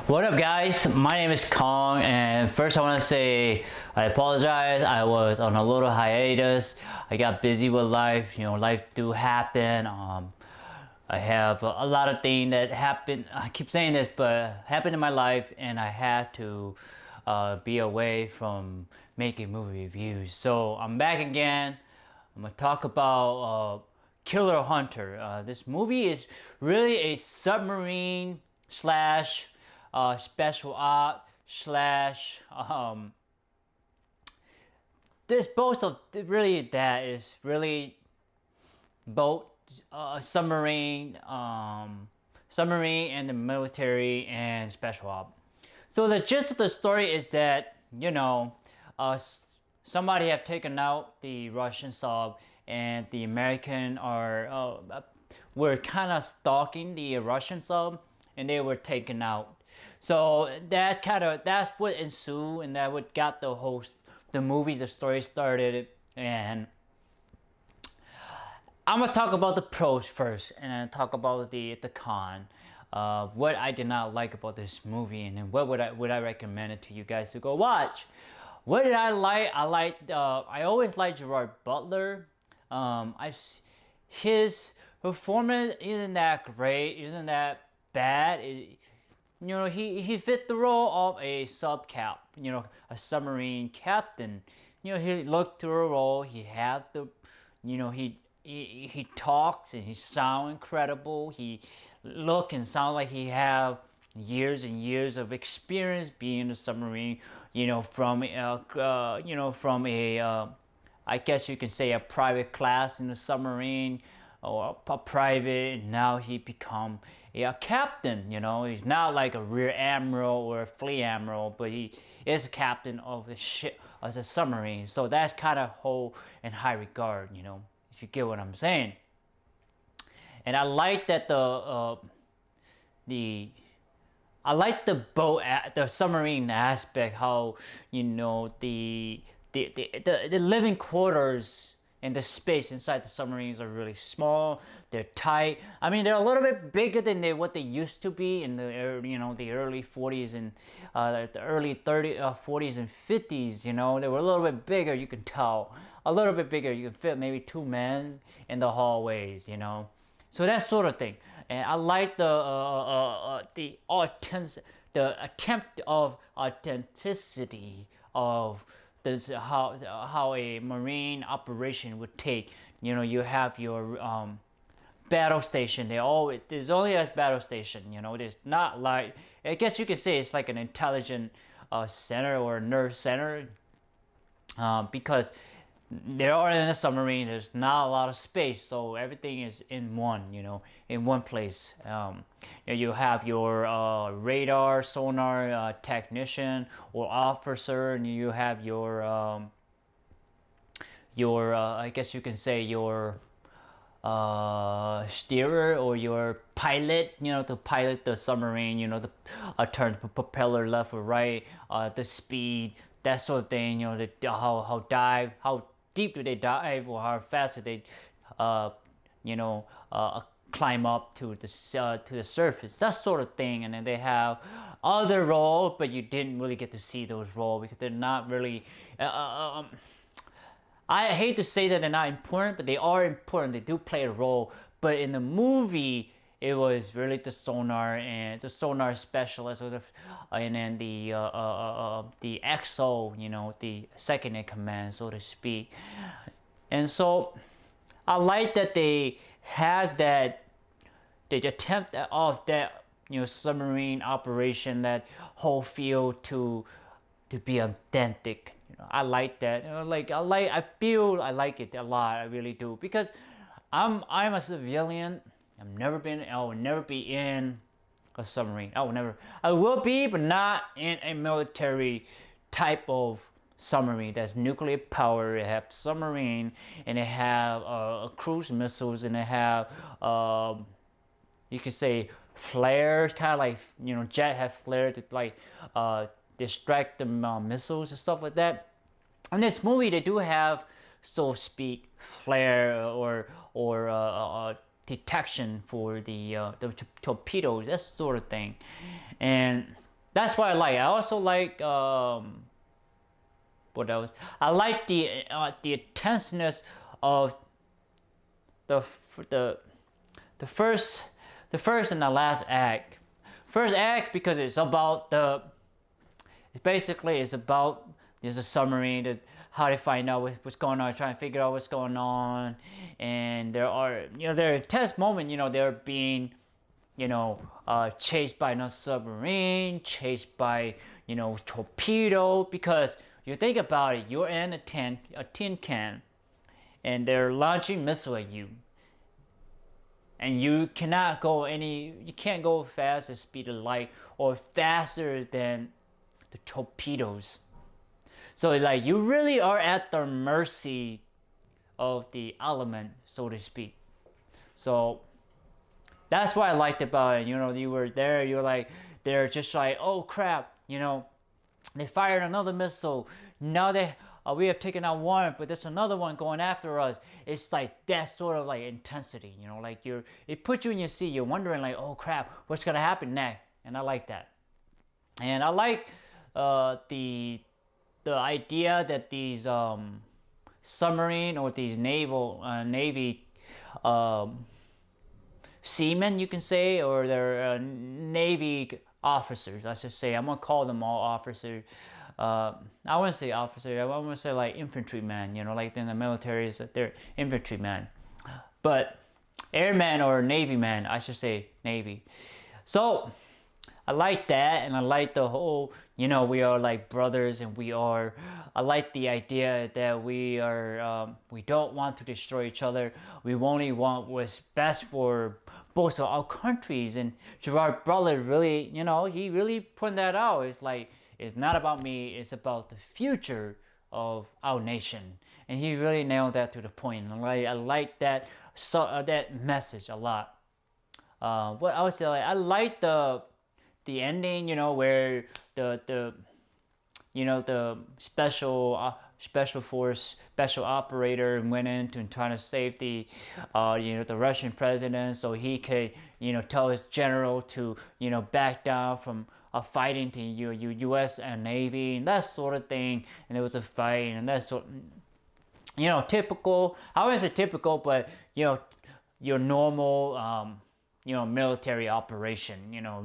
What up, guys? My name is Kong, and first I want to say I apologize. I was on a little hiatus. I got busy with life. Life do happen. I have a lot of things that happen. I keep saying this, but happened in my life, and I had to be away from making movie reviews. So I'm back again. I'm gonna talk about Killer Hunter. This movie is really a submarine slash special op slash this both of really that is really both submarine and the military and special op. So the gist of the story is that somebody have taken out the Russian sub, and the American were kind of stalking the Russian sub, and they were taken out. So that's what ensued, and that what got the story started. And I'm gonna talk about the pros first, and then talk about the con. What I did not like about this movie, and then what would I recommend it to you guys to go watch. What did I like? I always liked Gerard Butler. His performance isn't that great, isn't that bad. He fit the role of a a submarine captain. He looked to a role. He had the, he talks and he sound incredible. He look and sound like he have years and years of experience being a submarine. From I guess you can say a private class in the submarine, or a private, and now he become a captain. He's not like a rear admiral or a fleet admiral, but he is a captain of a ship, as a submarine. So that's kind of hold in high regard, if you get what I'm saying. And I like that I like the the submarine aspect. How the living quarters and the space inside the submarines are really small. They're tight. I mean, they're a little bit bigger than what they used to be in the early 40s and the early 40s and 50s. They were a little bit bigger. You can tell a little bit bigger. You can fit maybe two men in the hallways. So that sort of thing. And I like the attempt of authenticity of this, how a marine operation would take. You have your battle station. There's only a battle station. There's not like, I guess you could say it's like an intelligent center or a nerve center, because they are in a submarine. There's not a lot of space, so everything is in one place. You have your radar, sonar technician or officer, and you have your I guess you can say your steerer or your pilot, to pilot the submarine, the turn propeller left or right, the speed, that sort of thing. How deep do they dive, or how fast do they climb up to the surface, that sort of thing. And then they have other roles, but you didn't really get to see those roles because they're not really I hate to say that they're not important, but they are important. They do play a role. But in the movie, it was really the sonar and the sonar specialist, and then the XO, the second in command, so to speak. And so I like that they had that, they attempt of that submarine operation, that whole field to be authentic. I like that. I feel I like it a lot. I really do, because I'm a civilian. I will never be in a submarine. I will be, but not in a military type of submarine that's nuclear power. They have submarine, and they have cruise missiles, and they have you could say flares, kind of like jet have flare to distract the missiles and stuff like that. In this movie, they do have, so to speak, flare or detection for the torpedoes, that sort of thing. And that's what I like. I also like what else? I like the intenseness of the the the first the first and the last act. First act because it's about basically it's about there's a submarine that how they find out what's going on, trying to figure out what's going on, and there are intense moments. They're being chased by another submarine, chased by torpedo. Because you think about it, you're in a tin can, and they're launching missile at you, and you can't go fast as speed of light or faster than the torpedoes. So like you really are at the mercy of the element, so to speak. So that's what I liked about it. You were there. You're like, they're just like, oh crap. They fired another missile. Now we have taken out one, but there's another one going after us. It's like that sort of like intensity. Like it puts you in your seat. You're wondering like, oh crap, what's gonna happen next? And I like that. And I like the idea that these submarine or these navy seamen, you can say, or they're navy officers. I should say. I'm gonna call them all officers. I wouldn't say officer. I want to say like infantryman. Like in the military, is that they're infantryman, but airman or navy man. I should say navy. So I like that, and I like the whole, we are like brothers, and I like the idea that we don't want to destroy each other. We only want what's best for both of our countries. And Gerard Butler really, he really put that out. It's like, it's not about me, it's about the future of our nation. And he really nailed that to the point. And I like that, that message a lot. What else did I like? I like the ending, where the special force special operator went in to try to save the Russian president, so he could tell his general to back down from fighting to U.S. and Navy and that sort of thing. And there was a fight, and that sort, typical. I wouldn't say typical, but your normal military operation,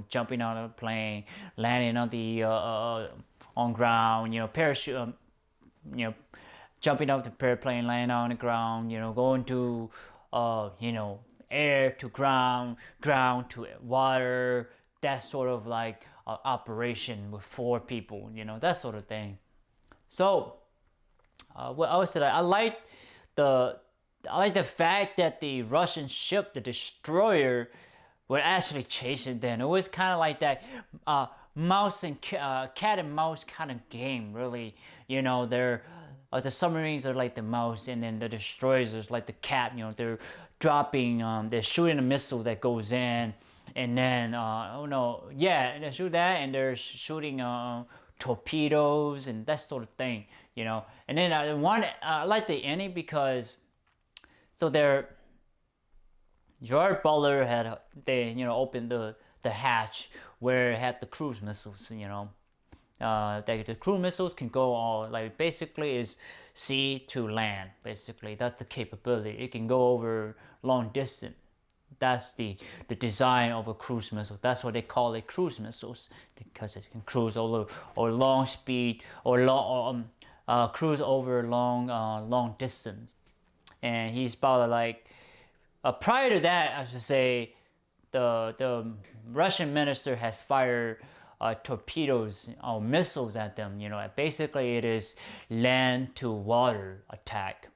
jumping out of a plane, landing on the on ground, parachute, jumping off the airplane, landing on the ground, going to air to ground, ground to water, that sort of like operation with 4 people, that sort of thing. So what else did I like the fact that the Russian ship, the destroyer, were actually chasing them. It was kind of like that mouse and cat and mouse kind of game, really. They're the submarines are like the mouse, and then the destroyers are like the cat. They're dropping, they're shooting a missile that goes in, and then they shoot that, and they're shooting torpedoes and that sort of thing. And then I like the ending because Gerard Butler had opened the hatch where it had the cruise missiles. The cruise missiles can go all, like, basically is sea to land. Basically, that's the capability. It can go over long distance. That's the design of a cruise missile. That's what they call it, cruise missiles, because it can cruise over or long speed or cruise over long distance. And he's about like prior to that, I should say, the Russian minister had fired torpedoes or missiles at them. Basically it is land to water attack.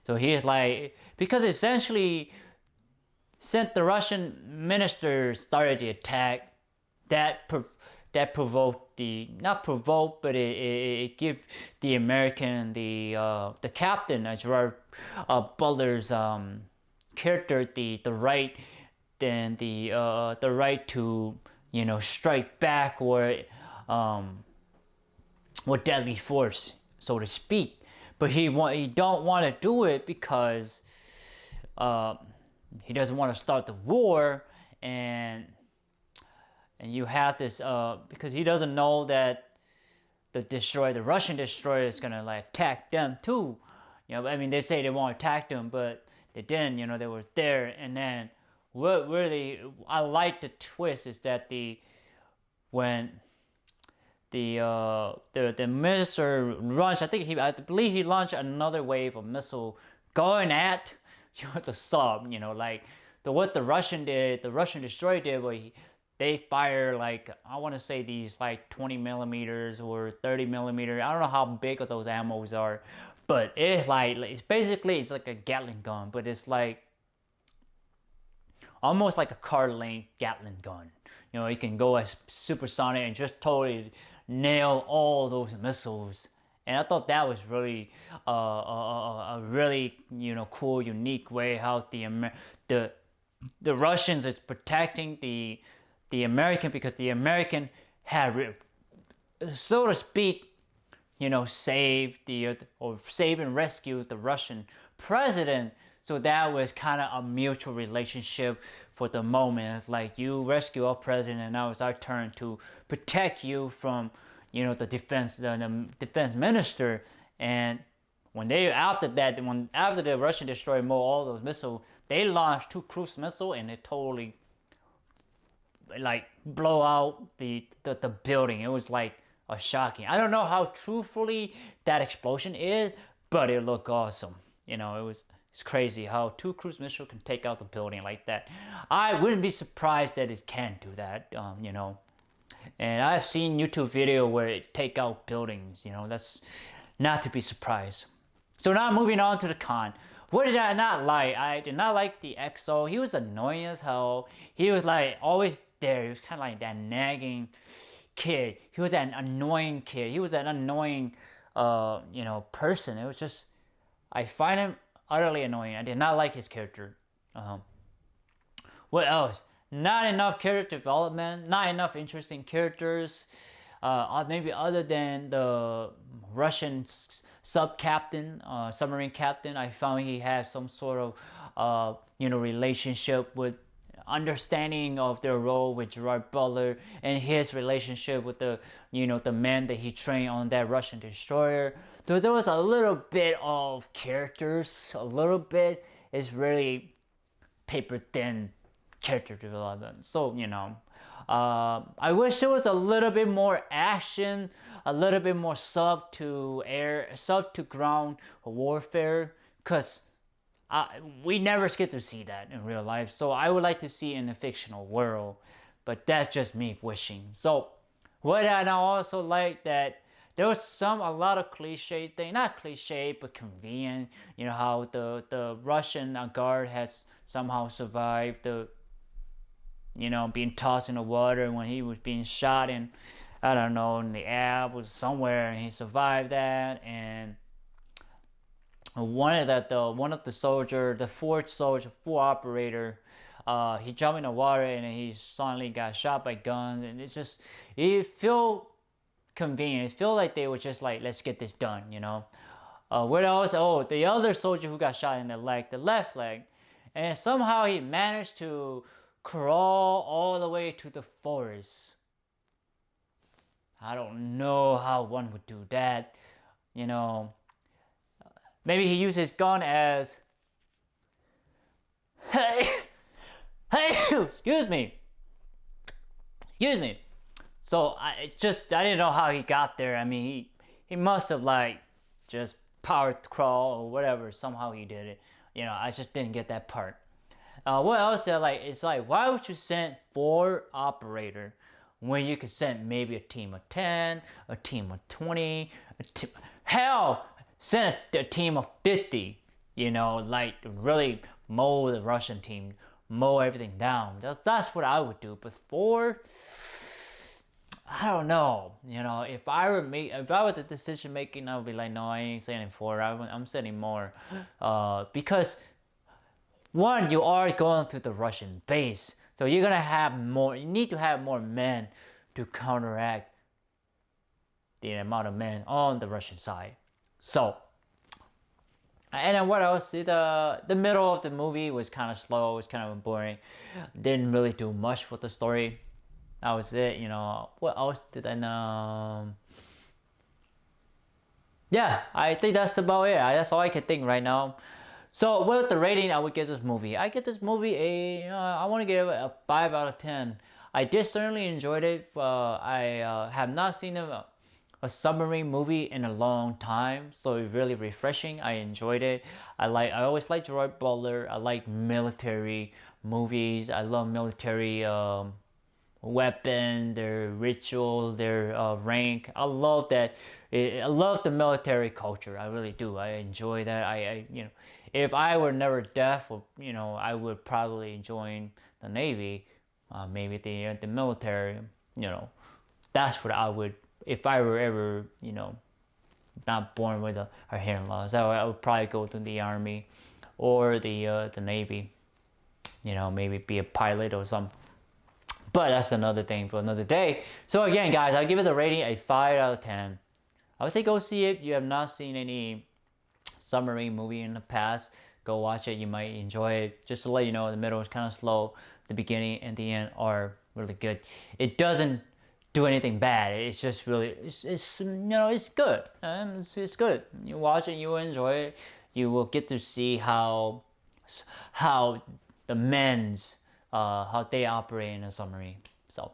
So he's like, because essentially, since the Russian minister started the attack, that provoked not provoked, but it gave the American, the captain, Gerard Butler's character, the right, then the right to strike back or with deadly force, so to speak. But he don't want to do it because he doesn't want to start the war, and and you have this because he doesn't know that the Russian destroyer is gonna like attack them too. I mean, they say they won't attack them, but they didn't. They were there, and then what really I like the twist is that when the minister launched, I believe he launched another wave of missile going at the sub. Like what the Russian did, the Russian destroyer did, where they fire like I want to say these like 20 millimeters or 30 millimeters. I don't know how big of those ammos are, but it's basically it's like a Gatling gun, but it's like almost like a car length Gatling gun. It can go as supersonic and just totally nail all those missiles. And I thought that was really a really cool, unique way how the Russians is protecting the American, because the American had, so to speak, save and rescue the Russian president. So that was kind of a mutual relationship for the moment. It's like you rescue our president, and now it's our turn to protect you from, the defense minister. And after the Russian destroyed all those missiles, they launched 2 cruise missiles, and it totally like blow out the building. It was like shocking. I don't know how truthfully that explosion is, but it looked awesome. It's crazy how 2 cruise missiles can take out the building like that. I wouldn't be surprised that it can do that. And I've seen YouTube video where it take out buildings. That's not to be surprised. So now moving on to the con. What did I not like? I did not like the EXO. He was annoying as hell. He was like always there. He was kind of like that nagging kid. He was an annoying kid. He was an annoying, person. It was just, I find him utterly annoying. I did not like his character. What else? Not enough character development. Not enough interesting characters. Maybe other than the Russian submarine captain. I found he had some sort of, relationship with understanding of their role with Gerard Butler, and his relationship with the man that he trained on that Russian destroyer. So there was a little bit of characters, a little bit. It's really paper thin character development. So I wish there was a little bit more action, a little bit more sub to ground warfare, because we never get to see that in real life. So I would like to see in a fictional world, but that's just me wishing. So what I also like that there was a lot of cliche thing, not cliche, but convenient. How the Russian guard has somehow survived being tossed in the water when he was being shot in, I don't know, in the ab was somewhere, and he survived that. And one of the soldier, the fourth operator, he jumped in the water and he suddenly got shot by guns, and it felt convenient. It felt like they were just like, let's get this done. What else? Oh, the other soldier who got shot in the left leg, and somehow he managed to crawl all the way to the forest. I don't know how one would do that. Maybe he used his gun as hey, excuse me. So I didn't know how he got there. I mean, he must have like just power crawl or whatever. Somehow he did it. I just didn't get that part. What else? It's like, why would you send 4 operator when you could send maybe a team of 10, a team of 20, hell, send a team of 50. Like really mow the Russian team, mow everything down. That's what I would do. But 4, I don't know. If I were the decision making, I would be like, no, I ain't sending 4. I'm sending more, because one, you are going to the Russian base, so you're gonna have more. You need to have more men to counteract the amount of men on the Russian side. So, and then what else? The middle of the movie was kind of slow. It was kind of boring. Didn't really do much for the story. That was it. You know, what else did I know? Yeah, I think that's about it. That's all I can think right now. So, with the rating I would give this movie, I give this movie I want to give it a 5 out of 10. I did certainly enjoyed it. I have not seen a submarine movie in a long time, so it's really refreshing. I enjoyed it. I always like Gerard Butler. I like military movies. I love military weapon, their ritual, their rank. I love that. I love the military culture. I really do. I enjoy that. You know, if I were never deaf, you know, I would probably join the Navy, maybe the military. You know, that's what I would. If I were ever, you know, not born with a hearing loss, I would probably go to the Army or the Navy. You know, maybe be a pilot or something. But that's another thing for another day. So again, guys, I'll give it a rating a 5 out of 10. I would say go see it if you have not seen any submarine movie in the past. Go watch it. You might enjoy it. Just to let you know, the middle is kind of slow. The beginning and the end are really good. It doesn't do anything bad. It's just really, it's you know, it's good. It's good. You watch it, you will enjoy it. You will get to see how the men's how they operate in a submarine. So,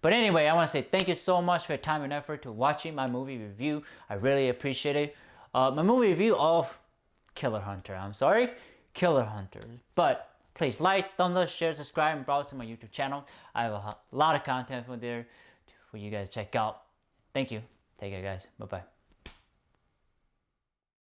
but anyway, I want to say thank you so much for your time and effort to watching my movie review. I really appreciate it. My movie review of Killer Hunter. I'm sorry, Killer Hunter. But please like, thumbs up, share, subscribe, and browse to my YouTube channel. I have a lot of content from there for you guys to check out. Thank you. Take care, guys. Bye bye.